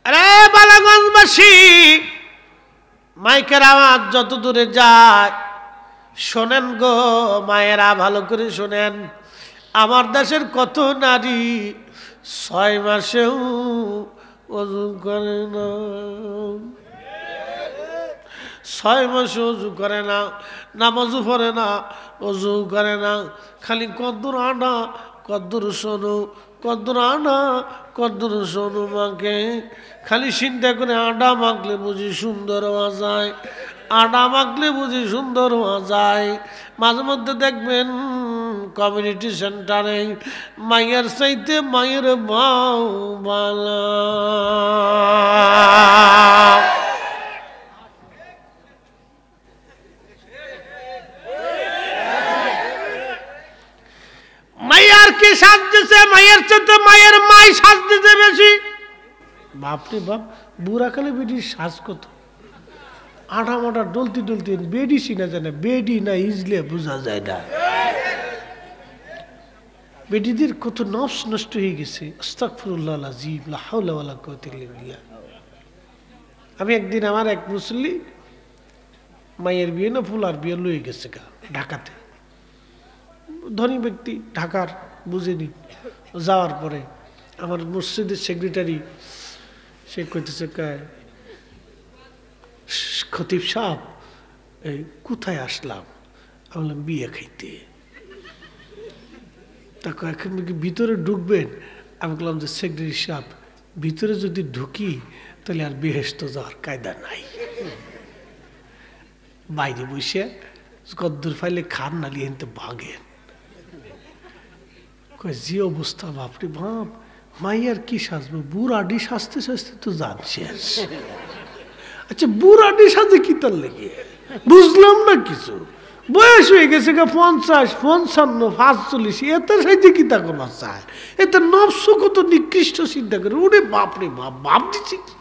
আরে বালাগঞ্জবাসী, মাইকের আওয়াজ যত দূরে যায় শোনেন গো মায়েরা, ভালো করে শোনেন। আমার দেশের কত নারী 6 মাসেও ওযু করে না, 6 মাসে ওযু করে না, নামাজও পড়ে না, ওযু করে না, খালি কদ্দুর আনা কদ্দুর শোনো, কদ্দুর আনা কদ্দুর শোনো মাকে। খালি চিন্তা করে আডা মাখলে বুঝি সুন্দর হওয়া যায়, আডা মাখলে বুঝি সুন্দর হওয়া যায়। মাঝে মধ্যে দেখবেন কমিউনিটি সেন্টারে মায়ের চাইতে মায়ের মাও বালা। মায়ের কি সাজ দিছে, মায়ের চাইতে মায়ের মাই সাজ দিতে বেশি। বাপরে বাপ, বুড়াকালে বেডির সাজ কত, আটা মাটা ডলতি ডলতি বেডি চিনা যায় না, বেডি না ইজলে বোঝা যায় না। বেডিদের কত নফস নষ্ট হয়ে গেছে। আস্তাগফিরুল্লাহ আল-আযীম, লা হাওলা ওয়ালা কুওয়াতা ইল্লা বিল্লাহ। আমি একদিন আমার এক মুসল্লি মায়ের বিয়ে না ফুলার বিয়ে লয়ে গেছে গা ঢাকাতে, ধনী ব্যক্তি, ঢাকার বুঝেনি। যাওয়ার পরে আমার মসজিদের সেক্রেটারি সে কইতেছে, খতিব সাহেব এই কোথায় আসলাম? আমি বললাম বিয়ে খাইতে। তাকে এখন কি ভিতরে ঢুকবেন? আমি বললাম যে সেক্রেটারি সাহেব ভিতরে যদি ঢুকি তাহলে আর বেহেশত যাওয়ার কায়দা নাই, বাইরে বসে কদ্দুর ফাইলে খান নালি এনতে ভাগেন। যে অবস্থা, বাপরে বাপ, মাইয়ার কি সাজবো? বুড়াডি সাজতে সাজতে তো জান শেষ। আচ্ছা বুড়াডি সাজে কি তার লেগে বুঝলাম না কিছু। বয়স হয়ে গেছে 50, 55, 45, এতে সাইতে কি তা কোনো চায়? এতে নফস কত নিকৃষ্ট চিন্তা করে। ওরে বাপরে বাপ, বাপ দিচ্ছে কি